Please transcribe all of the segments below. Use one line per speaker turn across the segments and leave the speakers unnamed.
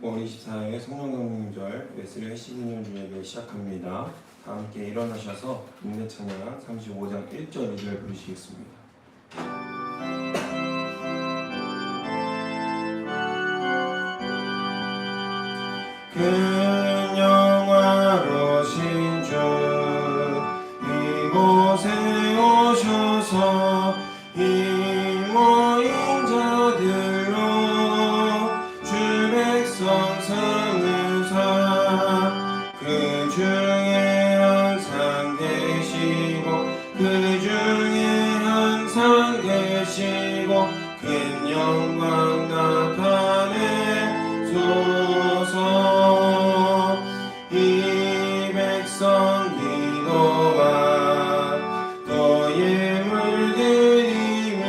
5월 24일 성령강림절 웨슬리 회시기념 주일을 시작합니다. 다 함께 일어나셔서 인내찬양 35장 1절 2절 부르시겠습니다. 큰 영화로신 주 이곳에 오셔서 이 모인 자들로 주 백성 삼으사 그 중에 항상 계시고 그 중에 항상 계시고 큰 영광 나타내소서. 이 백성 기도와 또 예물드림이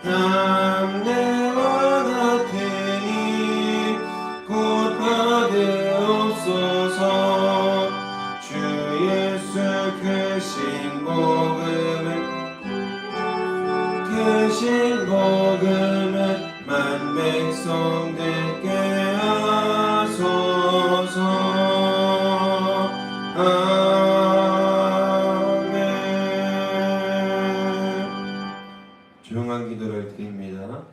남대와 같으니 곧 받으옵소서. 주 예수 크신 복음을 만 백성들께 하소서. 아멘. 조용한 기도를 드립니다.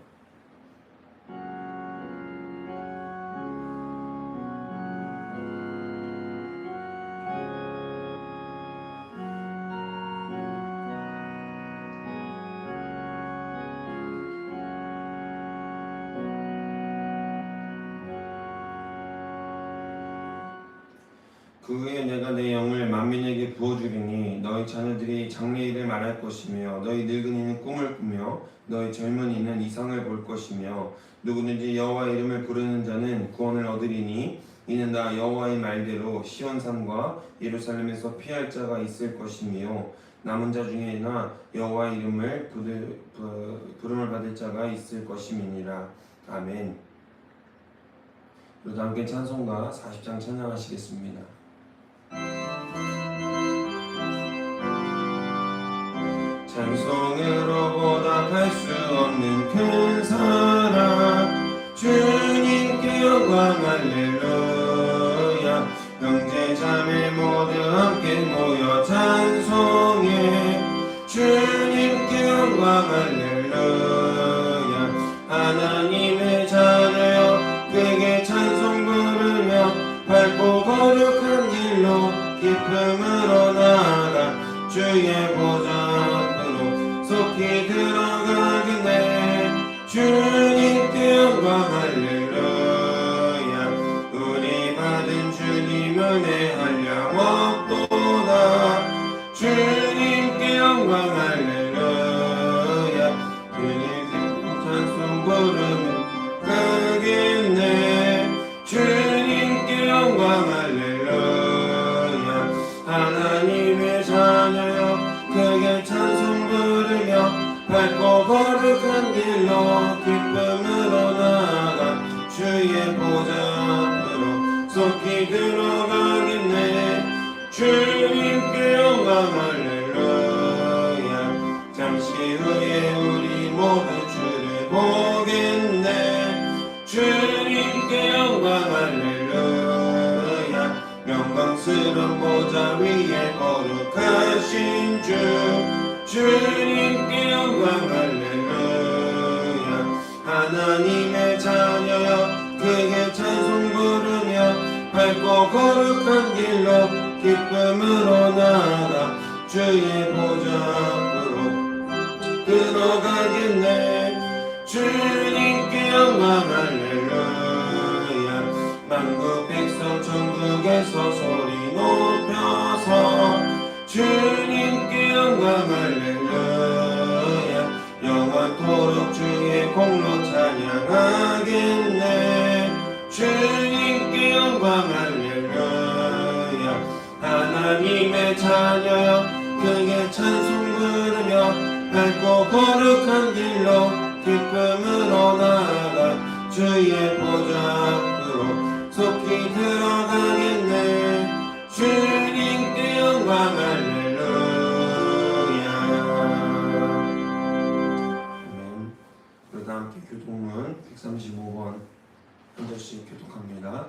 그 후에 내가 내 영을 만민에게 부어주리니 너희 자녀들이 장래일을 말할 것이며 너희 늙은이는 꿈을 꾸며 너희 젊은이는 이상을 볼 것이며 누구든지 여호와 이름을 부르는 자는 구원을 얻으리니 이는 다 여호와의 말대로 시온산과 예루살렘에서 피할 자가 있을 것이며 남은 자 중에나 여호와 이름을 부름을 받을 자가 있을 것임이니라. 아멘. 우리도 함께 찬송가 40장 찬양하시겠습니다. 찬송으로 보답할 수 없는 큰 사랑 주님께 영광 할렐루야. 형제자매 모두 함께 모여 찬송해 주님께 영광 할렐루야. 하나님의 자녀여 크게 찬송 부르며 밝고 거룩한 길로 기쁨으로 나아가 주의 보좌 앞으로 속히 들어가겠네. 주님께 영광 할렐루야. 우리 받은 주님 은혜 한량 없도다. 주님께 영광 할렐루야. 주님께 찬송 부르며 가겠네. 주님께 영광 할렐루야. 하나님의 자녀여 크게 찬송 부르며 밝고 거룩한 길로 기쁨으로 나아가 주의 보좌 앞으로 속히 들어가겠네. 주님께 영광 할렐루야. 잠시 후에 우리 모두 주를 보겠네. 주님께 영광 할렐루야. 영광스러운 보좌 위에 거룩하신 주 주님께 영광 할렐루야. 하나님의 자녀여 크게 찬송 부르며 밝고 거룩한 길로 기쁨으로 나아가 주의 보좌 앞으로 들어가겠네. 주님께 영광 할렐루야. 만국 백성 천국에서 소리 높여서 주님께 영광 할렐루야. 영원토록 주의 공로 찬양하겠네. 주님께 영광 할렐루야. 하나님의 자녀여 크게 찬송 부르며 밝고 거룩한 길로 기쁨으로 나아가 주의 보좌 앞으로 속히 들어가겠네. 주님께 영광 할렐루야. 아멘. 우리 다 함께 교동문 135번 한 절씩 교독합니다.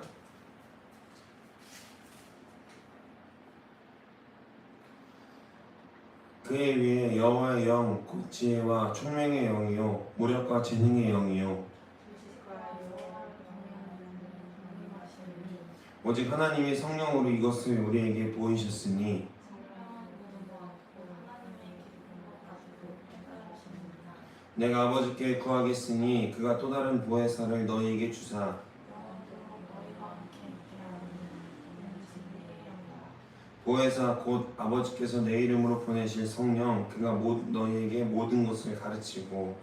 그의 위에 여호와의 영 곧 지혜와 총명의 영이요 모략과 재능의 영이요 오직 하나님이 성령으로 이것을 우리에게 보이셨으니 내가 아버지께 구하겠으니 그가 또 다른 보혜사를 너희에게 주사 보혜사 곧 아버지께서 내 이름으로 보내실 성령 그가 너희에게 모든 것을 가르치고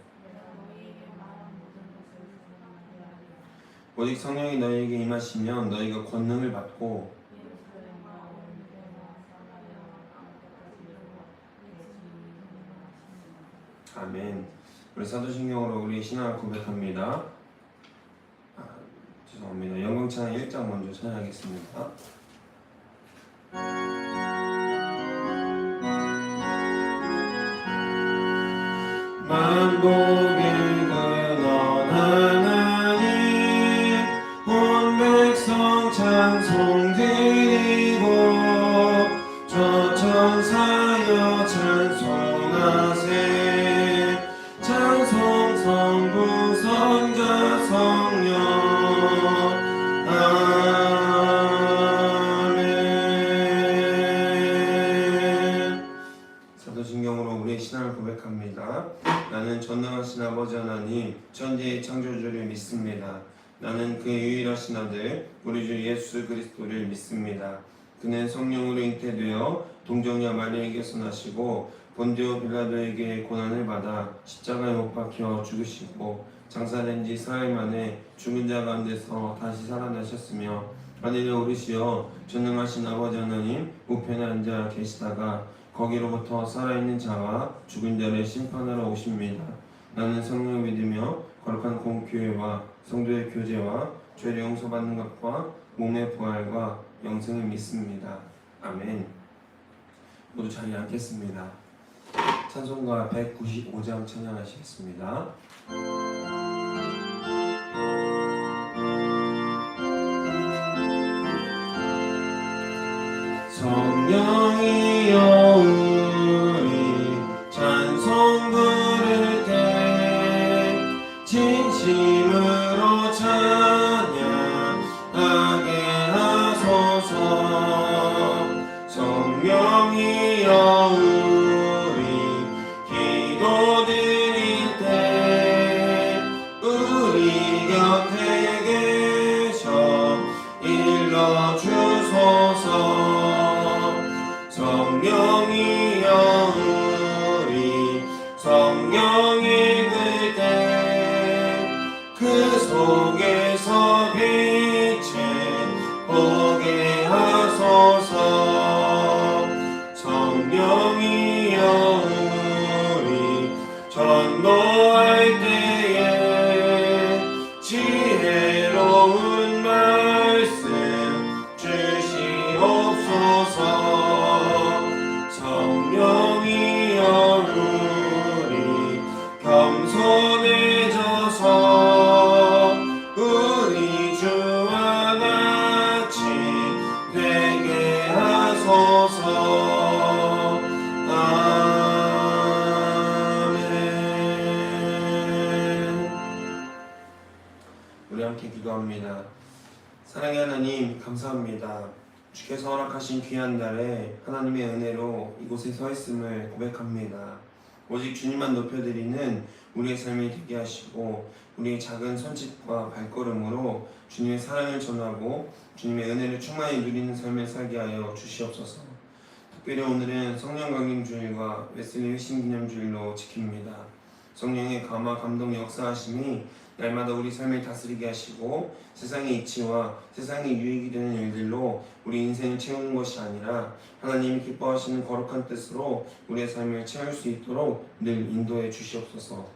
오직 성령이 너희에게 임하시면 너희가 권능을 받고 아멘. 우리 사도신경으로 우리 신앙을 고백합니다. 죄송합니다. 영광찬양 1장 먼저 찬양하겠습니다. 만복의 근원 하나님 온 백성 찬송 드리고 저 천사여 찬송하세 찬송 성부 성자 성령 아멘. 사도신경으로 우리의 신앙을 고백합니다. 나는 전능하신 아버지 하나님 천지의 창조주를 믿습니다. 나는 그의 유일하신 아들 우리 주 예수 그리스도를 믿습니다. 그는 성령으로 잉태되어 동정녀 마리아에게서 나시고 본디오 빌라도에게 고난을 받아 십자가에 못 박혀 죽으시고 장사된 지 사흘 만에 죽은 자 가운데서 다시 살아나셨으며 하늘에 오르시어 전능하신 아버지 하나님 우편에 앉아 계시다가 거기로부터 살아있는 자와 죽은 자를 심판하러 오십니다. 나는 성령을 믿으며 거룩한 공교회와 성도의 교제와 죄를 용서받는 것과 몸의 부활과 영생을 믿습니다. 아멘. 모두 자리에 앉겠습니다. 찬송가 195장 찬양하시겠습니다. 성령이여 우리 찬송 부를 때 진심으로 찬양하게 하소서. 성령이여 우리 기도 드릴 때 우리 곁에 계셔 일러주소서. 성령이여 우리 성령 읽을 때 그 속에서 빛을 보게 하소서. 성령이여 우리 전도할 때에 지혜로운 말씀 주시옵소서. 성령이여 우리 겸손해져서 우리 주와 같이 되게 하소서. 아멘. 우리 함께 기도합니다. 사랑의 하나님 감사합니다. 주께서 허락하신 귀한 날에 하나님의 은혜로 이곳에 서 있음을 고백합니다. 오직 주님만 높여드리는 우리의 삶이 되게 하시고 우리의 작은 손짓과 발걸음으로 주님의 사랑을 전하고 주님의 은혜를 충만히 누리는 삶을 살게 하여 주시옵소서. 특별히 오늘은 성령 강림 주일과 웨슬리 회심 기념 주일로 지킵니다. 성령의 감화 감동 역사하심이 날마다 우리 삶을 다스리게 하시고 세상의 이치와 세상의 유익이 되는 일들로 우리 인생을 채우는 것이 아니라 하나님이 기뻐하시는 거룩한 뜻으로 우리의 삶을 채울 수 있도록 늘 인도해 주시옵소서.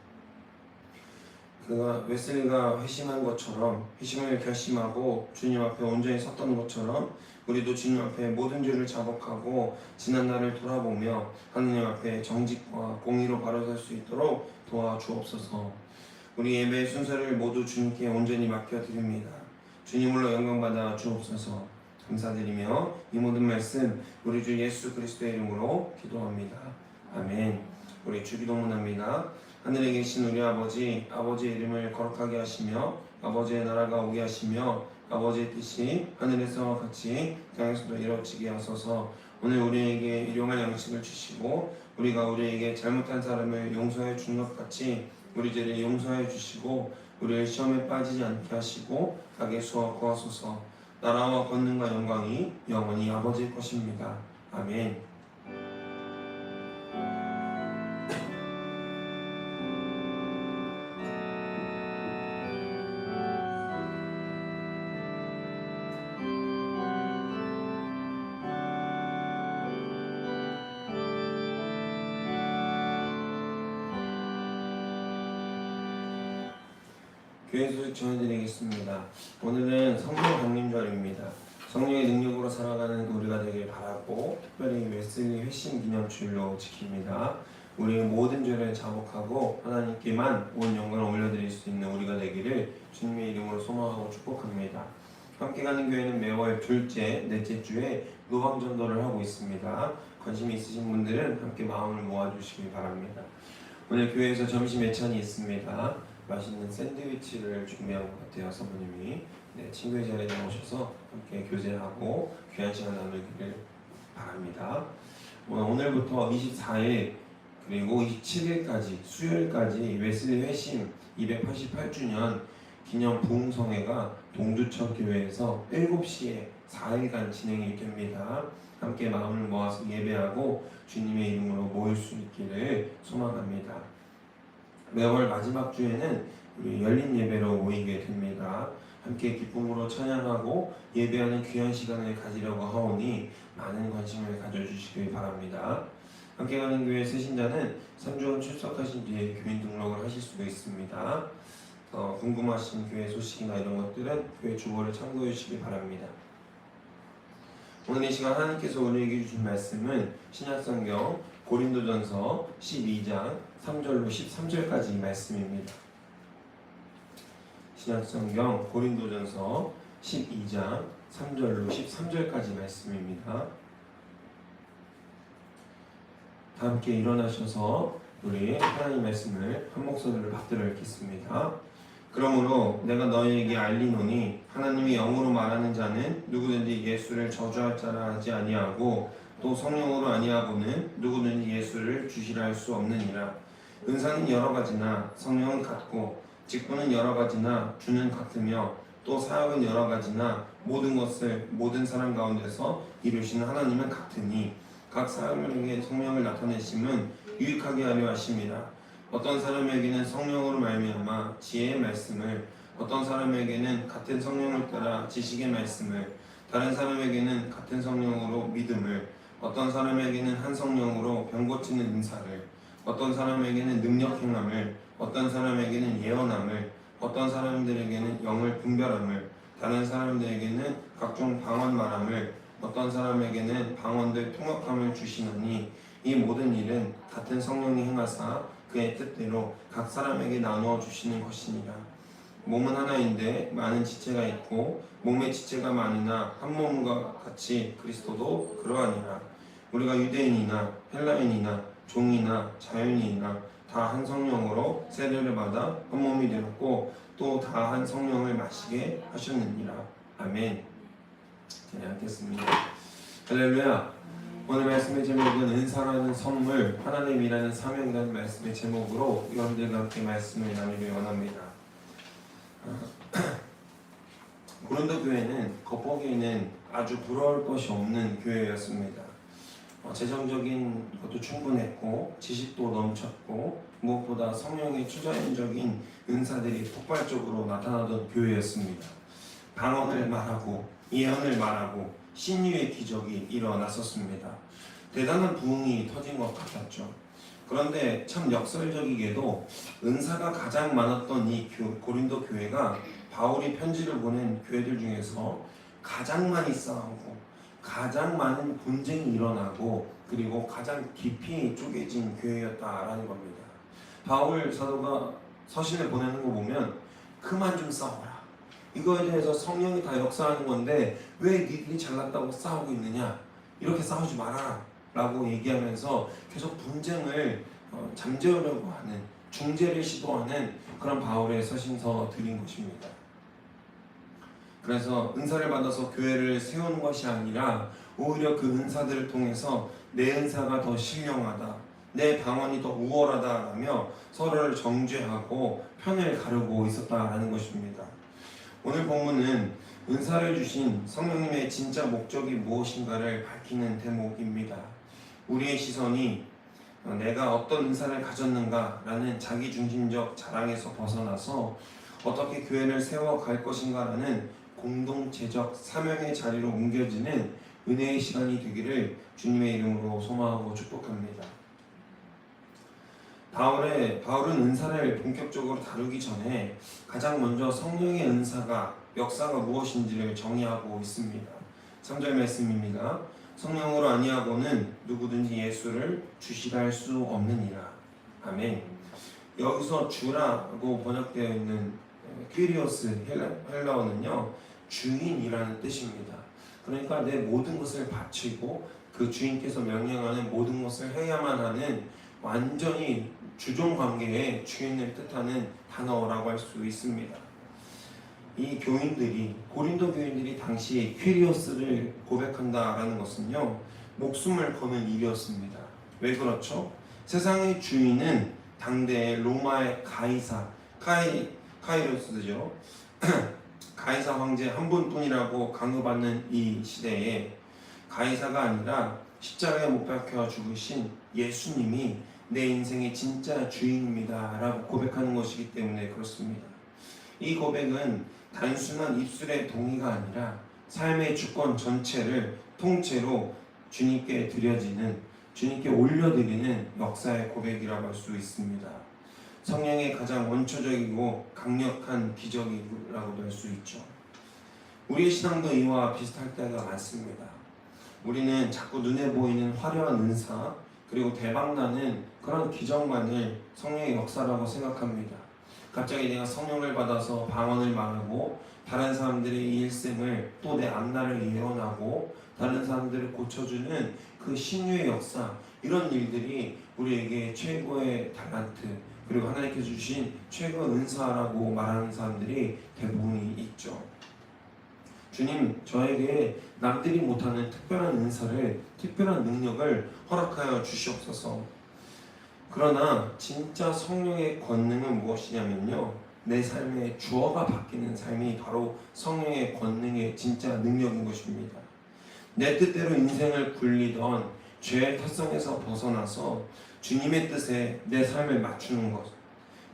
그가 웨슬리가 회심한 것처럼 회심을 결심하고 주님 앞에 온전히 섰던 것처럼 우리도 주님 앞에 모든 죄를 자복하고 지난 날을 돌아보며 하나님 앞에 정직과 공의로 바로 설 수 있도록 도와주옵소서. 우리 예배의 순서를 모두 주님께 온전히 맡겨드립니다. 주님으로 영광받아 주옵소서. 감사드리며 이 모든 말씀 우리 주 예수 그리스도의 이름으로 기도합니다. 아멘. 우리 주기도문합니다. 하늘에 계신 우리 아버지, 아버지의 이름을 거룩하게 하시며 아버지의 나라가 오게 하시며 아버지의 뜻이 하늘에서 같이 땅에서도 이루어지게 하소서. 오늘 우리에게 일용할 양식을 주시고 우리가 우리에게 잘못한 사람을 용서해 준 것 같이 우리 죄를 용서해 주시고 우리를 시험에 빠지지 않게 하시고 악의 수와 구하소서. 나라와 권능과 영광이 영원히 아버지의 것입니다. 아멘. 교회 소식 전해드리겠습니다. 오늘은 성령 강림절입니다. 성령의 능력으로 살아가는 우리가 되길 바라고 특별히 웨슬리 회심 기념주일로 지킵니다. 우리의 모든 죄를 자복하고 하나님께만 온 영광을 올려드릴 수 있는 우리가 되기를 주님의 이름으로 소망하고 축복합니다. 함께 가는 교회는 매월 둘째, 넷째 주에 노방전도를 하고 있습니다. 관심이 있으신 분들은 함께 마음을 모아주시기 바랍니다. 오늘 교회에서 점심 예찬이 있습니다. 맛있는 샌드위치를 준비한 것 같아요. 사모님이. 친구의 자리에 오셔서 함께 교제하고 귀한 시간 나누기를 바랍니다. 오늘부터 24일 그리고 27일까지 수요일까지 웨슬리 회심 288주년 기념 부흥성회가 동두천 교회에서 7시에 4일간 진행이 됩니다. 함께 마음을 모아서 예배하고 주님의 이름으로 모일 수 있기를 소망합니다. 매월 마지막 주에는 우리 열린 예배로 모이게 됩니다. 함께 기쁨으로 찬양하고 예배하는 귀한 시간을 가지려고 하오니 많은 관심을 가져주시길 바랍니다. 함께 가는 교회 세신자는 3주간 출석하신 뒤에 교인 등록을 하실 수가 있습니다. 궁금하신 교회 소식이나 이런 것들은 교회 주보를 참고해 주시기 바랍니다. 오늘 이 시간 하나님께서 우리에게 주신 말씀은 신약성경 고린도전서 12장 3절로 13절까지 말씀입니다. 신약성경 고린도전서 12장 3절로 13절까지 말씀입니다. 다 함께 일어나셔서 우리 하나님 말씀을 한 목소리로 받들어 읽겠습니다. 그러므로 내가 너희에게 알리노니 하나님이 영으로 말하는 자는 누구든지 예수를 저주할 자라 하지 아니하고 또 성령으로 아니하고는 누구든지 예수를 주시라 할 수 없느니라. 은사는 여러 가지나 성령은 같고 직분은 여러 가지나 주는 같으며 또 사역은 여러 가지나 모든 것을 모든 사람 가운데서 이루시는 하나님은 같으니 각 사람에게 성령을 나타내심은 유익하게 하려 하심이라. 어떤 사람에게는 성령으로 말미암아 지혜의 말씀을, 어떤 사람에게는 같은 성령을 따라 지식의 말씀을, 다른 사람에게는 같은 성령으로 믿음을, 어떤 사람에게는 한 성령으로 병 고치는 은사를, 어떤 사람에게는 능력 행함을, 어떤 사람에게는 예언함을, 어떤 사람들에게는 영을 분별함을, 다른 사람들에게는 각종 방언 말함을, 어떤 사람에게는 방언들 통역함을 주시나니 이 모든 일은 같은 성령이 행하사 그의 뜻대로 각 사람에게 나누어 주시는 것이니라. 몸은 하나인데 많은 지체가 있고 몸의 지체가 많으나 한 몸과 같이 그리스도도 그러하니라. 우리가 유대인이나 헬라인이나 종이나 자유인이나 다 한 성령으로 세례를 받아 한 몸이 되었고 또 다 한 성령을 마시게 하셨느니라. 아멘. 읽겠습니다. 할렐루야. 오늘 말씀의 제목은 은사라는 선물, 하나님이라는 사명이라는 말씀의 제목으로 여러분들과 함께 말씀을 나누기 원합니다. 고린도 교회는 겉보기에는 아주 부러울 것이 없는 교회였습니다. 재정적인 것도 충분했고 지식도 넘쳤고 무엇보다 성령의 초자연적인 은사들이 폭발적으로 나타나던 교회였습니다. 방언을 말하고 예언을 말하고 신유의 기적이 일어났었습니다. 대단한 부흥이 터진 것 같았죠. 그런데 참 역설적이게도 은사가 가장 많았던 이 고린도 교회가 바울이 편지를 보낸 교회들 중에서 가장 많이 싸우고 가장 많은 분쟁이 일어나고 그리고 가장 깊이 쪼개진 교회였다라는 겁니다. 바울 사도가 서신을 보내는 거 보면 그만 좀 싸워라, 이거에 대해서 성령이 다 역사하는 건데 왜 니들이 잘났다고 싸우고 있느냐, 이렇게 싸우지 말아라 라고 얘기하면서 계속 분쟁을 잠재우려고 하는, 중재를 시도하는 그런 바울의 서신서들인 것입니다. 그래서 은사를 받아서 교회를 세우는 것이 아니라 오히려 그 은사들을 통해서 내 은사가 더 신령하다, 내 방언이 더 우월하다라며 서로를 정죄하고 편을 가르고 있었다라는 것입니다. 오늘 본문은 은사를 주신 성령님의 진짜 목적이 무엇인가를 밝히는 대목입니다. 우리의 시선이 내가 어떤 은사를 가졌는가라는 자기중심적 자랑에서 벗어나서 어떻게 교회를 세워갈 것인가라는 공동체적 사명의 자리로 옮겨지는 은혜의 시간이 되기를 주님의 이름으로 소망하고 축복합니다. 바울은 은사를 본격적으로 다루기 전에 가장 먼저 성령의 은사가, 역사가 무엇인지를 정의하고 있습니다. 3절 말씀입니다. 성령으로 아니하고는 누구든지 예수를 주시라 할 수 없느니라. 아멘. 여기서 주라고 번역되어 있는 퀴리오스 헬라어는요, 주인이라는 뜻입니다. 그러니까 내 모든 것을 바치고 그 주인께서 명령하는 모든 것을 해야만 하는 완전히 주종 관계의 주인을 뜻하는 단어라고 할 수 있습니다. 이 교인들이, 고린도 교인들이 당시 퀴리오스를 고백한다라는 것은요, 목숨을 거는 일이었습니다. 왜 그렇죠? 세상의 주인은 당대의 로마의 카이로스죠. 가이사 황제 한 분뿐이라고 강요받는 이 시대에 가이사가 아니라 십자가에 못 박혀 죽으신 예수님이 내 인생의 진짜 주인입니다 라고 고백하는 것이기 때문에 그렇습니다. 이 고백은 단순한 입술의 동의가 아니라 삶의 주권 전체를 통째로 주님께 드려지는, 주님께 올려드리는 역사의 고백이라고 할 수 있습니다. 성령의 가장 원초적이고 강력한 기적이라고도 할 수 있죠. 우리의 신앙도 이와 비슷할 때가 많습니다. 우리는 자꾸 눈에 보이는 화려한 은사, 그리고 대박나는 그런 기적만을 성령의 역사라고 생각합니다. 갑자기 내가 성령을 받아서 방언을 말하고 다른 사람들의 일생을, 또 내 앞날을 예언하고 다른 사람들을 고쳐주는 그 신유의 역사, 이런 일들이 우리에게 최고의 달란트, 그리고 하나님께 주신 최고 은사라고 말하는 사람들이 대부분이 있죠. 주님, 저에게 남들이 못하는 특별한 은사를, 특별한 능력을 허락하여 주시옵소서. 그러나 진짜 성령의 권능은 무엇이냐면요, 내 삶의 주어가 바뀌는 삶이 바로 성령의 권능의 진짜 능력인 것입니다. 내 뜻대로 인생을 굴리던 죄의 탓성에서 벗어나서 주님의 뜻에 내 삶을 맞추는 것,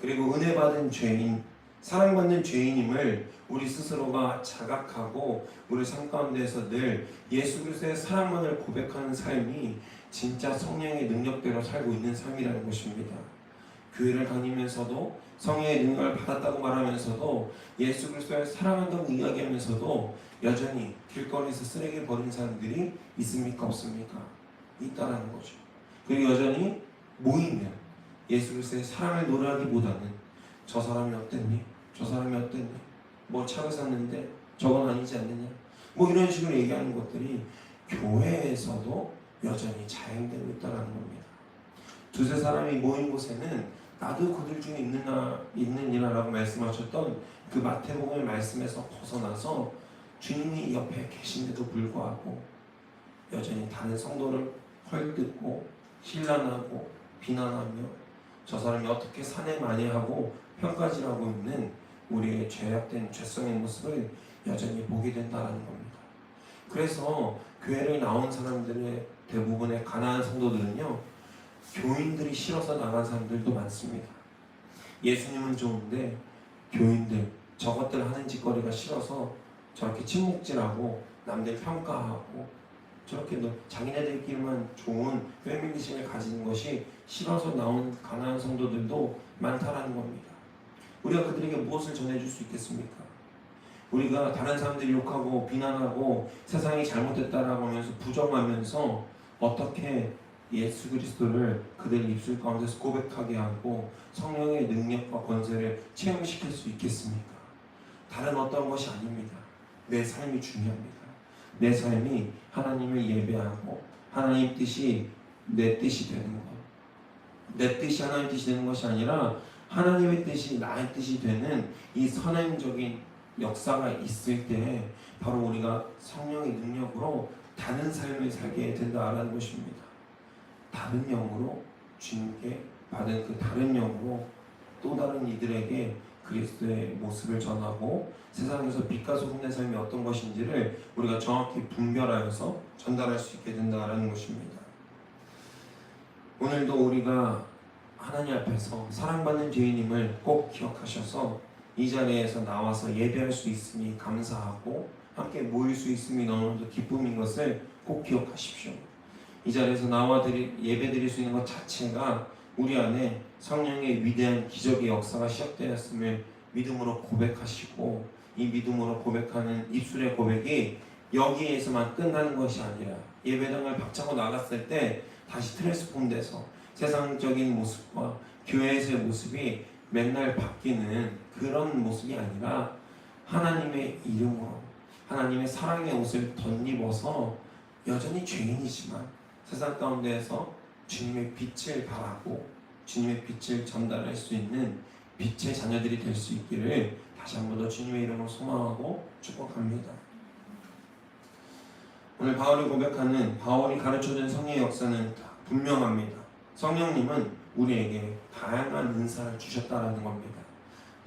그리고 은혜 받은 죄인, 사랑받는 죄인임을 우리 스스로가 자각하고 우리 삶 가운데에서 늘 예수 그리스도의 사랑만을 고백하는 삶이 진짜 성령의 능력대로 살고 있는 삶이라는 것입니다. 교회를 다니면서도 성령의 능력을 받았다고 말하면서도 예수 그리스도를 사랑한다고 이야기하면서도 여전히 길거리에서 쓰레기를 버리는 사람들이 있습니까? 없습니까? 있다라는 거죠. 그리고 여전히 모이면 예수 그리스도의 사랑을 노래하기보다는 저 사람이 어땠니? 저 사람이 어땠니? 뭐 차를 샀는데 저건 아니지 않느냐? 뭐 이런 식으로 얘기하는 것들이 교회에서도 여전히 자행되고 있다는 겁니다. 두세 사람이 모인 곳에는 나도 그들 중에 있느니라라고 말씀하셨던 그 마태복음의 말씀에서 벗어나서 주님이 옆에 계신데도 불구하고 여전히 다른 성도를 헐뜯고 신란하고 비난하며 저 사람이 어떻게 사내 많이 하고 평가질하고 있는 우리의 죄악된 죄성의 모습을 여전히 보게 된다는 겁니다. 그래서 교회를 나온 사람들의 대부분의 가난한 성도들은요, 교인들이 싫어서 나간 사람들도 많습니다. 예수님은 좋은데 교인들, 저것들 하는 짓거리가 싫어서 저렇게 침묵질하고 남들 평가하고 저렇게 자기네들끼리만 좋은 페미니즘을 가지는 것이 싫어서 나온 가난한 성도들도 많다라는 겁니다. 우리가 그들에게 무엇을 전해줄 수 있겠습니까? 우리가 다른 사람들이 욕하고 비난하고 세상이 잘못됐다라고 하면서 부정하면서 어떻게 예수 그리스도를 그들 입술 가운데서 고백하게 하고 성령의 능력과 권세를 체험시킬 수 있겠습니까? 다른 어떤 것이 아닙니다. 내 삶이 중요합니다. 내 삶이 하나님을 예배하고 하나님 뜻이 내 뜻이 되는 것. 내 뜻이 하나님 뜻이 되는 것이 아니라 하나님의 뜻이 나의 뜻이 되는 이 선행적인 역사가 있을 때 바로 우리가 성령의 능력으로 다른 삶을 살게 된다라는 것입니다. 다른 영으로 주님께 받은 그 다른 영으로 또 다른 이들에게 그리스도의 모습을 전하고 세상에서 빛과 소금의 삶이 어떤 것인지를 우리가 정확히 분별하여서 전달할 수 있게 된다라는 것입니다. 오늘도 우리가 하나님 앞에서 사랑받는 죄인임을 꼭 기억하셔서 이 자리에서 나와서 예배할 수 있음이 감사하고 함께 모일 수 있음이 너무나도 기쁨인 것을 꼭 기억하십시오. 이 자리에서 나와 예배 드릴 수 있는 것 자체가 우리 안에 성령의 위대한 기적의 역사가 시작되었음을 믿음으로 고백하시고, 이 믿음으로 고백하는 입술의 고백이 여기에서만 끝나는 것이 아니라 예배당을 박차고 나갔을 때 다시 트랜스폼돼서 세상적인 모습과 교회에서의 모습이 맨날 바뀌는 그런 모습이 아니라 하나님의 이름으로 하나님의 사랑의 옷을 덧입어서 여전히 죄인이지만 세상 가운데에서 주님의 빛을 바라고 주님의 빛을 전달할 수 있는 빛의 자녀들이 될 수 있기를 다시 한 번 더 주님의 이름으로 소망하고 축복합니다. 오늘 바울이 고백하는, 바울이 가르쳐준 성령의 역사는 분명합니다. 성령님은 우리에게 다양한 은사를 주셨다라는 겁니다.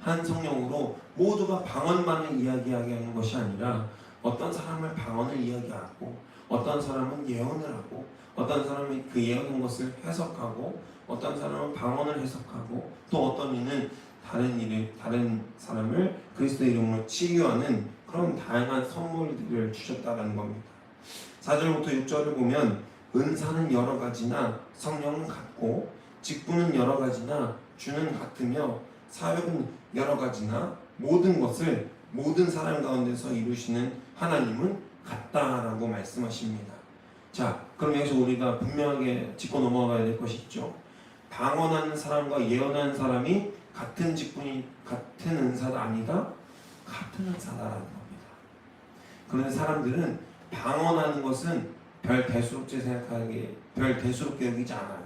한 성령으로 모두가 방언만을 이야기하게 하는 것이 아니라 어떤 사람은 방언을 이야기하고 어떤 사람은 예언을 하고 어떤 사람은 그 예언한 것을 해석하고 어떤 사람은 방언을 해석하고 또 어떤 이는 다른 사람을 그리스도의 이름으로 치유하는 그런 다양한 선물들을 주셨다라는 겁니다. 4절부터 6절을 보면 은사는 여러 가지나 성령은 같고 직분은 여러 가지나 주는 같으며 사역은 여러 가지나 모든 것을 모든 사람 가운데서 이루시는 하나님은 같다라고 말씀하십니다. 자, 그럼 여기서 우리가 분명하게 짚고 넘어가야 될 것이 있죠. 방언하는 사람과 예언하는 사람이 같은 직분이 같은 은사가 아니다? 같은 은사다라는 겁니다. 그런데 사람들은 방언하는 것은 별 대수롭게 여기지 않아요.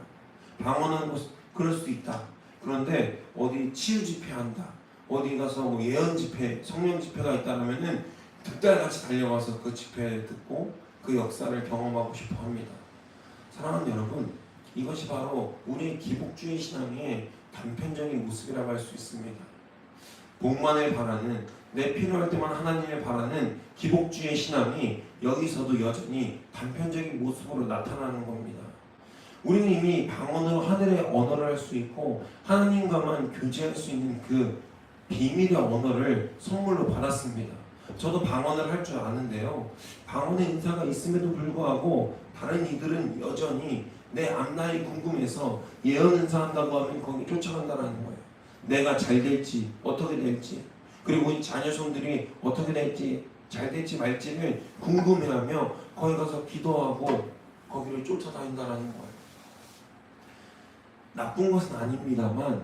방언하는 것은 그럴 수도 있다. 그런데 어디 치유 집회한다, 어디 가서 뭐 예언 집회, 성령 집회가 있다면은 득달같이 달려가서 그 집회를 듣고 그 역사를 경험하고 싶어 합니다. 사랑하는 여러분, 이것이 바로 우리의 기복주의 신앙의 단편적인 모습이라고 할 수 있습니다. 복만을 바라는, 내 필요할 때만 하나님을 바라는 기복주의 신앙이 여기서도 여전히 단편적인 모습으로 나타나는 겁니다. 우리는 이미 방언으로 하늘의 언어를 할 수 있고 하나님과만 교제할 수 있는 그 비밀의 언어를 선물로 받았습니다. 저도 방언을 할 줄 아는데요, 방언의 인사가 있음에도 불구하고 다른 이들은 여전히 내 앞날이 궁금해서 예언 은사한다고 하면 거기 쫓아간다는 거예요. 내가 잘 될지 어떻게 될지, 그리고 우리 자녀손들이 어떻게 될지 잘 될지 말지를 궁금해하며 거기 가서 기도하고 거기를 쫓아다닌다는 거예요. 나쁜 것은 아닙니다만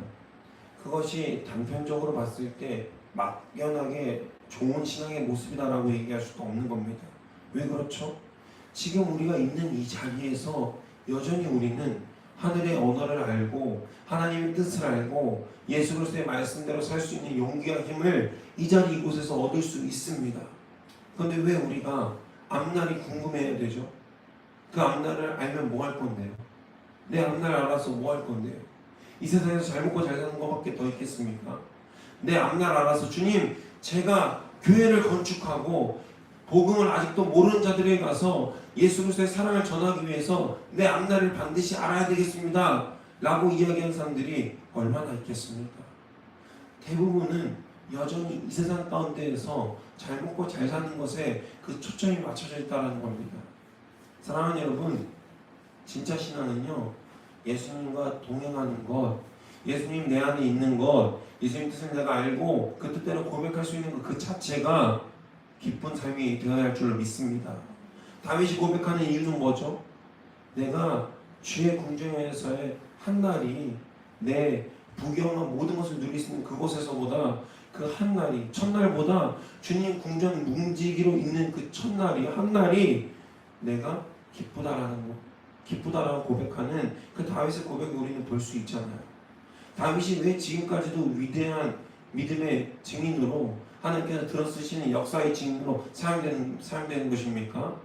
그것이 단편적으로 봤을 때 막연하게 좋은 신앙의 모습이다라고 얘기할 수도 없는 겁니다. 왜 그렇죠? 지금 우리가 있는 이 자리에서 여전히 우리는 하늘의 언어를 알고 하나님의 뜻을 알고 예수 그리스도의 말씀대로 살 수 있는 용기와 힘을 이 자리 이곳에서 얻을 수 있습니다. 그런데 왜 우리가 앞날이 궁금해야 되죠? 그 앞날을 알면 뭐 할 건데요? 내 앞날 알아서 뭐 할 건데요? 이 세상에서 잘 먹고 잘 사는 것밖에 더 있겠습니까? 내 앞날 알아서 주님, 제가 교회를 건축하고 복음을 아직도 모르는 자들에게 가서 예수 그리스도의 사랑을 전하기 위해서 내 앞날을 반드시 알아야 되겠습니다 라고 이야기하는 사람들이 얼마나 있겠습니까? 대부분은 여전히 이 세상 가운데에서 잘 먹고 잘 사는 것에 그 초점이 맞춰져 있다는 겁니다. 사랑하는 여러분, 진짜 신앙은요, 예수님과 동행하는 것, 예수님 내 안에 있는 것, 예수님 뜻을 내가 알고 그 뜻대로 고백할 수 있는 것 그 자체가 기쁜 삶이 되어야 할 줄로 믿습니다. 다윗이 고백하는 이유는 뭐죠? 내가 주의 궁정에서의 한 날이 내 부귀영화 모든 것을 누릴 수 있는 그곳에서보다 그 한 날이, 첫날보다 주님 궁전 뭉지기로 있는 그 첫날이, 한 날이 내가 기쁘다라는 거, 기쁘다라고 고백하는 그 다윗의 고백을 우리는 볼 수 있잖아요. 다윗이 왜 지금까지도 위대한 믿음의 증인으로 하나님께서 들어쓰시는 역사의 증인으로 사용되는 것입니까?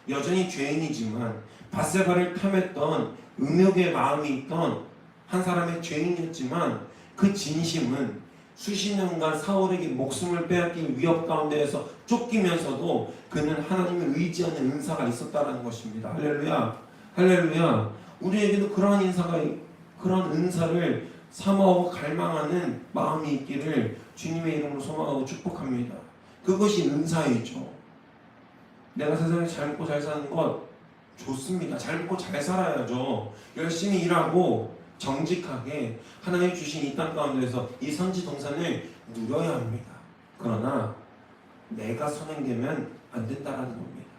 여전히 죄인이지만 밧세바를 탐했던 음욕의 마음이 있던 한 사람의 죄인이었지만 그 진심은 수십 년간 사울에게 목숨을 빼앗길 위협 가운데에서 쫓기면서도 그는 하나님을 의지하는 은사가 있었다는 것입니다. 할렐루야, 할렐루야. 우리에게도 그러한 그런 은사를 사모하고 갈망하는 마음이 있기를 주님의 이름으로 소망하고 축복합니다. 그것이 은사이죠. 내가 세상에 잘 먹고 잘 사는 것 좋습니다. 잘 먹고 잘 살아야죠. 열심히 일하고 정직하게 하나님 주신 이 땅 가운데서 이 선지 동산을 누려야 합니다. 그러나 내가 선행되면 안 된다라는 겁니다.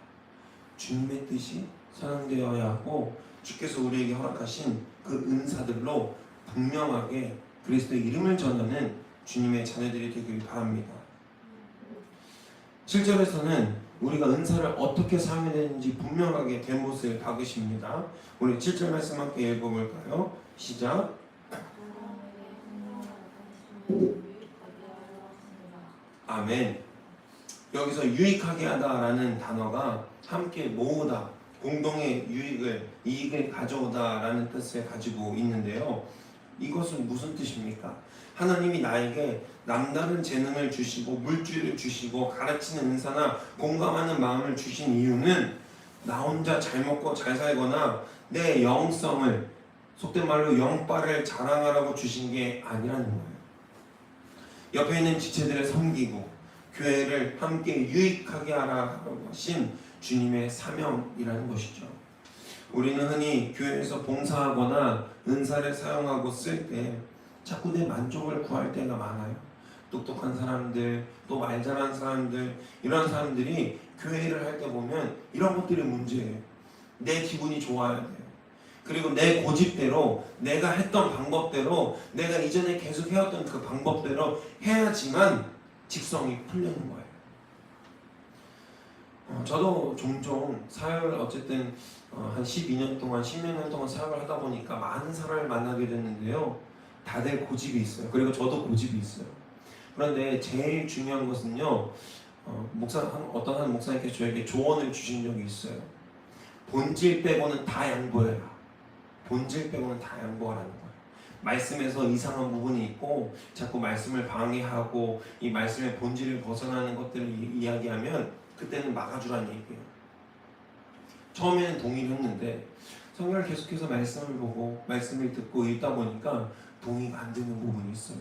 주님의 뜻이 선행되어야 하고 주께서 우리에게 허락하신 그 은사들로 분명하게 그리스도의 이름을 전하는 주님의 자녀들이 되길 바랍니다. 7절에서는 우리가 은사를 어떻게 사용해야 되는지 분명하게 된 모습을 박으십니다. 우리 7절 말씀 함께 읽어볼까요? 시작. 아멘. 여기서 유익하게 하다라는 단어가 함께 모으다, 공동의 이익을 가져오다라는 뜻을 가지고 있는데요. 이것은 무슨 뜻입니까? 하나님이 나에게 남다른 재능을 주시고 물질을 주시고 가르치는 은사나 공감하는 마음을 주신 이유는 나 혼자 잘 먹고 잘 살거나 내 영성을, 속된 말로 영빨을 자랑하라고 주신 게 아니라는 거예요. 옆에 있는 지체들을 섬기고 교회를 함께 유익하게 하라고 하신 주님의 사명이라는 것이죠. 우리는 흔히 교회에서 봉사하거나 은사를 사용하고 쓸 때 자꾸 내 만족을 구할 때가 많아요. 똑똑한 사람들, 또 말 잘하는 사람들, 이런 사람들이 교회를 할 때 보면 이런 것들이 문제예요. 내 기분이 좋아야 돼요. 그리고 내 고집대로, 내가 했던 방법대로, 내가 이전에 계속 해왔던 그 방법대로 해야지만 직성이 풀리는 거예요. 저도 종종 사역을 어쨌든 한 12년 동안, 10몇 년 동안 사역을 하다 보니까 많은 사람을 만나게 됐는데요. 다들 고집이 있어요. 그리고 저도 고집이 있어요. 그런데 제일 중요한 것은요, 어떤 한 목사님께서 저에게 조언을 주신 적이 있어요. 본질 빼고는 다 양보해라. 본질 빼고는 다 양보하라는 거예요. 말씀에서 이상한 부분이 있고 자꾸 말씀을 방해하고 이 말씀의 본질을 벗어나는 것들을 이야기하면 그때는 막아주라는 얘기예요. 처음에는 동의를 했는데 성경을 계속해서 말씀을 보고 말씀을 듣고 읽다 보니까 동의가 안 되는 부분이 있어요.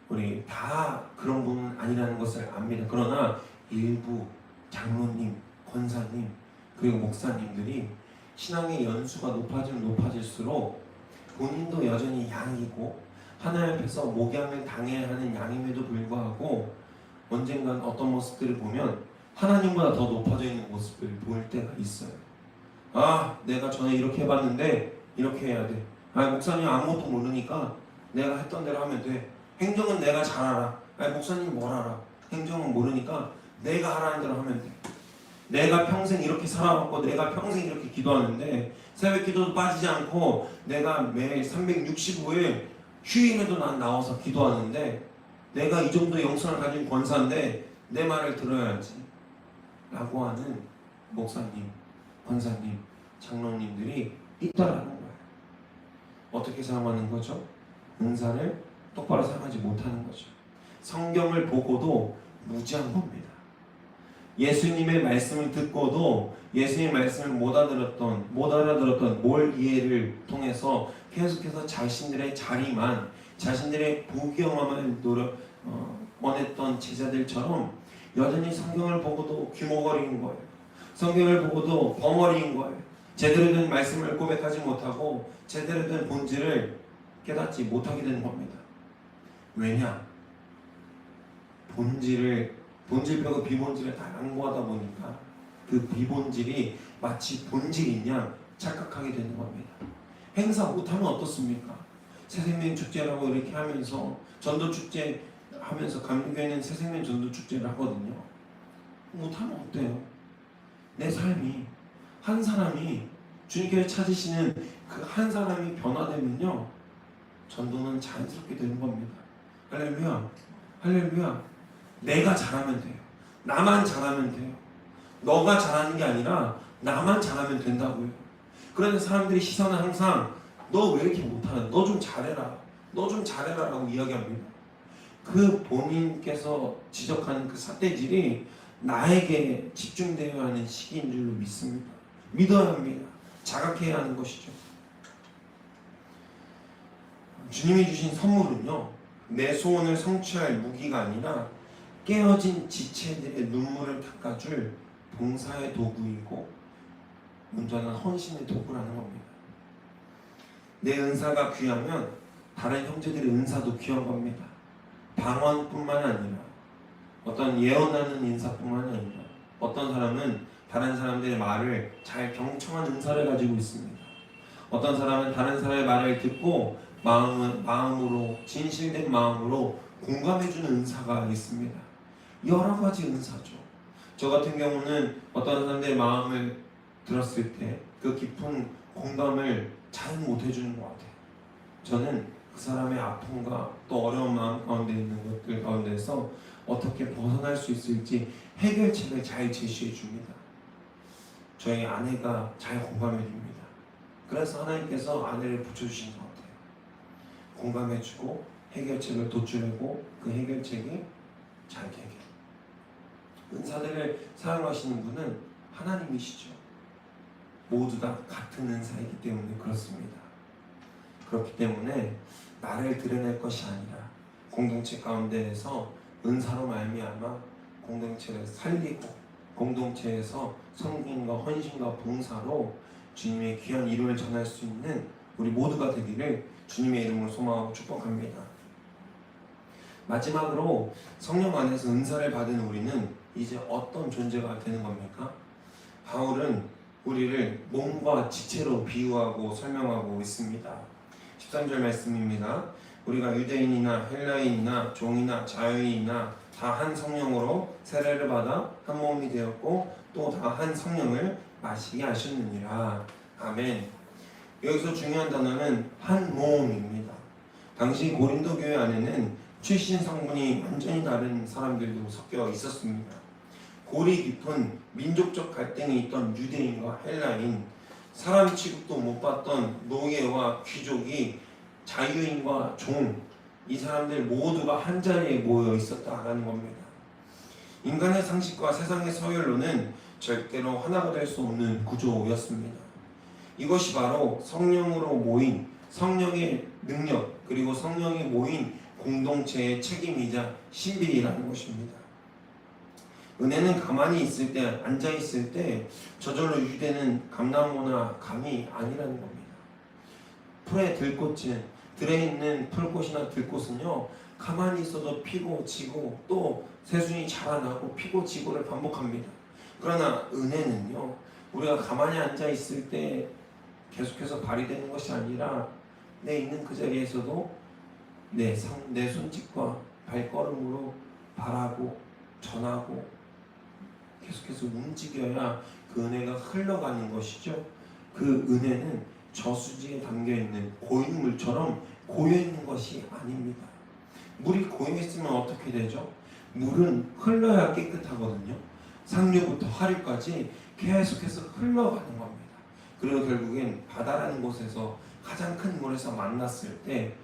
우리 다 그런 분은 아니라는 것을 압니다. 그러나 일부 장로님, 권사님, 그리고 목사님들이 신앙의 연수가 높아지면 높아질수록 본인도 여전히 양이고 하나님 앞에서 목양을 당해야 하는 양임에도 불구하고 언젠간 어떤 모습들을 보면 하나님보다 더 높아져 있는 모습을 보일 때가 있어요. 아, 내가 전에 이렇게 해봤는데 이렇게 해야 돼. 아, 목사님 아무것도 모르니까 내가 했던 대로 하면 돼. 행정은 내가 잘 알아. 아, 목사님 뭘 알아. 행정은 모르니까 내가 하라는 대로 하면 돼. 내가 평생 이렇게 살아왔고 내가 평생 이렇게 기도하는데 새벽 기도도 빠지지 않고 내가 매일 365일 휴일에도 난 나와서 기도하는데 내가 이 정도 영성을 가진 권사인데 내 말을 들어야지 라고 하는 목사님, 권사님, 장로님들이 있다라는 거예요. 어떻게 사용하는 거죠? 은사를 똑바로 사용하지 못하는 거죠. 성경을 보고도 무지한 겁니다. 예수님의 말씀을 듣고도 예수님의 말씀을 못 알아들었던 뭘 이해를 통해서 계속해서 자신들의 자리만, 자신들의 부경함을 원했던 제자들처럼 여전히 성경을 보고도 귀머거리는 거예요. 성경을 보고도 벙어리인 거예요. 제대로 된 말씀을 고백하지 못하고 제대로 된 본질을 깨닫지 못하게 되는 겁니다. 왜냐? 본질 빼고 비본질을 다 양보하다 보니까 그 비본질이 마치 본질인 양 착각하게 되는 겁니다. 행사 못하면 어떻습니까? 새생명 축제라고 이렇게 하면서 전도축제 하면서 감리교회는 새생명 전도 축제를 하거든요. 못하면 어때요? 내 삶이 한 사람이 주님께서 찾으시는 그 한 사람이 변화되면요, 전도는 자연스럽게 되는 겁니다. 할렐루야, 할렐루야. 내가 잘하면 돼요. 나만 잘하면 돼요. 너가 잘하는 게 아니라 나만 잘하면 된다고요. 그런데 사람들이 시선은 항상 너 왜 이렇게 못하냐, 너 좀 잘해라, 너 좀 잘해라 라고 이야기합니다. 그 본인께서 지적하는 그 삿대질이 나에게 집중되어야 하는 시기인 줄로 믿습니다. 믿어야 합니다. 자각해야 하는 것이죠. 주님이 주신 선물은요, 내 소원을 성취할 무기가 아니라 깨어진 지체들의 눈물을 닦아줄 봉사의 도구이고 온전한 헌신의 도구라는 겁니다. 내 은사가 귀하면 다른 형제들의 은사도 귀한 겁니다. 방언뿐만 아니라 어떤 예언하는 인사뿐만 아니라 어떤 사람은 다른 사람들의 말을 잘 경청하는 은사를 가지고 있습니다. 어떤 사람은 다른 사람의 말을 듣고 마음으로 진실된 마음으로 공감해주는 은사가 있습니다. 여러 가지 은사죠. 저 같은 경우는 어떤 사람들의 마음을 들었을 때 그 깊은 공감을 잘 못해주는 것 같아요. 저는 그 사람의 아픔과 또 어려운 마음 가운데 있는 것들 가운데서 어떻게 벗어날 수 있을지 해결책을 잘 제시해 줍니다. 저희 아내가 잘 공감해 줍니다. 그래서 하나님께서 아내를 붙여주신 것 같아요. 공감해 주고 해결책을 도출하고 그 해결책이 잘 되게. 은사들을 사용하시는 분은 하나님이시죠. 모두 다 같은 은사이기 때문에 그렇습니다. 그렇기 때문에 나를 드러낼 것이 아니라 공동체 가운데에서 은사로 말미암아 공동체를 살리고 공동체에서 섬김과 헌신과 봉사로 주님의 귀한 이름을 전할 수 있는 우리 모두가 되기를 주님의 이름으로 소망하고 축복합니다. 마지막으로 성령 안에서 은사를 받은 우리는 이제 어떤 존재가 되는 겁니까? 바울은 우리를 몸과 지체로 비유하고 설명하고 있습니다. 13절 말씀입니다. 우리가 유대인이나 헬라인이나 종이나 자유인이나 다 한 성령으로 세례를 받아 한 몸이 되었고 또 다 한 성령을 마시게 하셨느니라. 아멘. 여기서 중요한 단어는 한 몸입니다. 당시 고린도 교회 안에는 출신 성분이 완전히 다른 사람들도 섞여 있었습니다. 골이 깊은 민족적 갈등이 있던 유대인과 헬라인, 사람 취급도 못 받던 노예와 귀족이 자유인과 종, 이 사람들 모두가 한 자리에 모여 있었다라는 겁니다. 인간의 상식과 세상의 서열로는 절대로 하나가 될 수 없는 구조였습니다. 이것이 바로 성령으로 모인 성령의 능력 그리고 성령이 모인 공동체의 책임이자 신비라는 것입니다. 은혜는 가만히 있을 때, 앉아 있을 때 저절로 유대는 감나무나 감이 아니라는 겁니다. 풀에 들꽃은, 들에 있는 풀꽃이나 들꽃은요, 가만히 있어도 피고 지고 또 새순이 자라나고 피고 지고를 반복합니다. 그러나 은혜는요, 우리가 가만히 앉아 있을 때 계속해서 발휘되는 것이 아니라 내 있는 그 자리에서도 내 손짓과 발걸음으로 바라고 전하고 계속해서 움직여야 그 은혜가 흘러가는 것이죠. 그 은혜는 저수지에 담겨있는 고인물처럼 고여있는 것이 아닙니다. 물이 고여있으면 어떻게 되죠? 물은 흘러야 깨끗하거든요. 상류부터 하류까지 계속해서 흘러가는 겁니다. 그리고 결국엔 바다라는 곳에서 가장 큰 물에서 만났을 때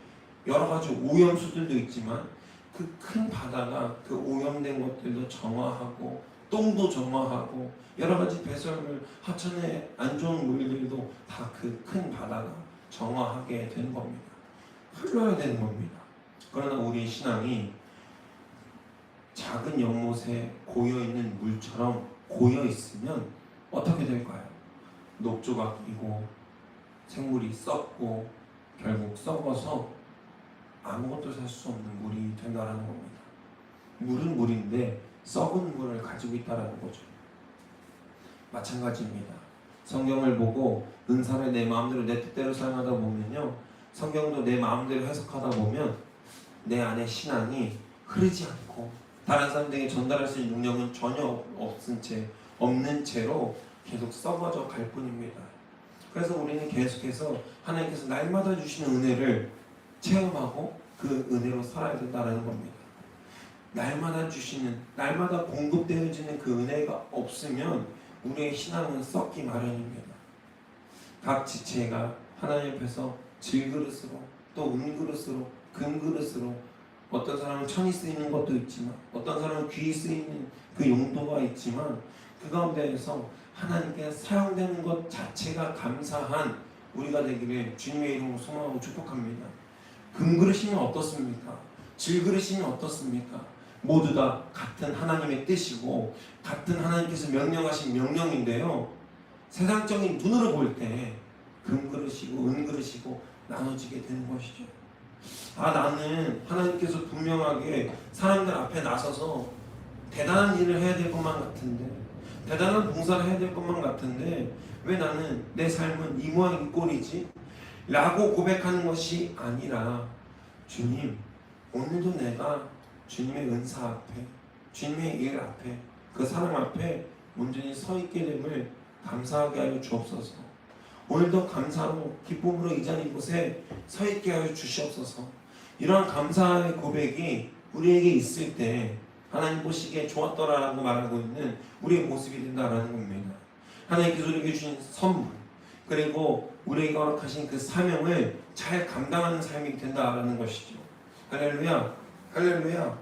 여러 가지 오염수들도 있지만 그 큰 바다가 그 오염된 것들도 정화하고 똥도 정화하고 여러 가지 배설물, 하천의 안 좋은 물들도 다 그 큰 바다가 정화하게 되는 겁니다. 흘러야 되는 겁니다. 그러나 우리의 신앙이 작은 연못에 고여있는 물처럼 고여있으면 어떻게 될까요? 녹조각이고 생물이 썩고 결국 썩어서 아무것도 살 수 없는 물이 된다라는 겁니다. 물은 물인데 썩은 물을 가지고 있다라는 거죠. 마찬가지입니다. 성경을 보고 은사를 내 마음대로 내 뜻대로 사용하다 보면요, 성경도 내 마음대로 해석하다 보면 내 안에 신앙이 흐르지 않고 다른 사람들에게 전달할 수 있는 능력은 전혀 없는 채로 계속 썩어져 갈 뿐입니다. 그래서 우리는 계속해서 하나님께서 날마다 주시는 은혜를 체험하고 그 은혜로 살아야 된다는 겁니다. 날마다 주시는, 날마다 공급되어지는 그 은혜가 없으면 우리의 신앙은 썩기 마련입니다. 각 지체가 하나님 앞에서 질그릇으로 또 은그릇으로 금그릇으로, 어떤 사람은 천이 쓰이는 것도 있지만 어떤 사람은 귀이 쓰이는 그 용도가 있지만 그 가운데에서 하나님께 사용되는 것 자체가 감사한 우리가 되기를 주님의 이름으로 소망하고 축복합니다. 금그릇이면 어떻습니까? 질그릇이면 어떻습니까? 모두 다 같은 하나님의 뜻이고 같은 하나님께서 명령하신 명령인데요, 세상적인 눈으로 볼 때 금그릇이고 은그릇이고 나눠지게 되는 것이죠. 나는 하나님께서 분명하게 사람들 앞에 나서서 대단한 일을 해야 될 것만 같은데, 대단한 봉사를 해야 될 것만 같은데 왜 나는 내 삶은 이 모양 이 꼴이지? 라고 고백하는 것이 아니라, 주님, 오늘도 내가 주님의 은사 앞에, 주님의 일 앞에, 그 사람 앞에 온전히 서 있게 됨을 감사하게 하여 주옵소서. 오늘도 감사로 기쁨으로 이 자리 이곳에 서 있게 하여 주시옵소서. 이러한 감사의 고백이 우리에게 있을 때 하나님 보시기에 좋았더라라고 말하고 있는 우리의 모습이 된다라는 겁니다. 하나님께서 우리에게 주신 선물, 그리고 우리에게 허락하신 그 사명을 잘 감당하는 삶이 된다라는 것이죠. 할렐루야, 할렐루야.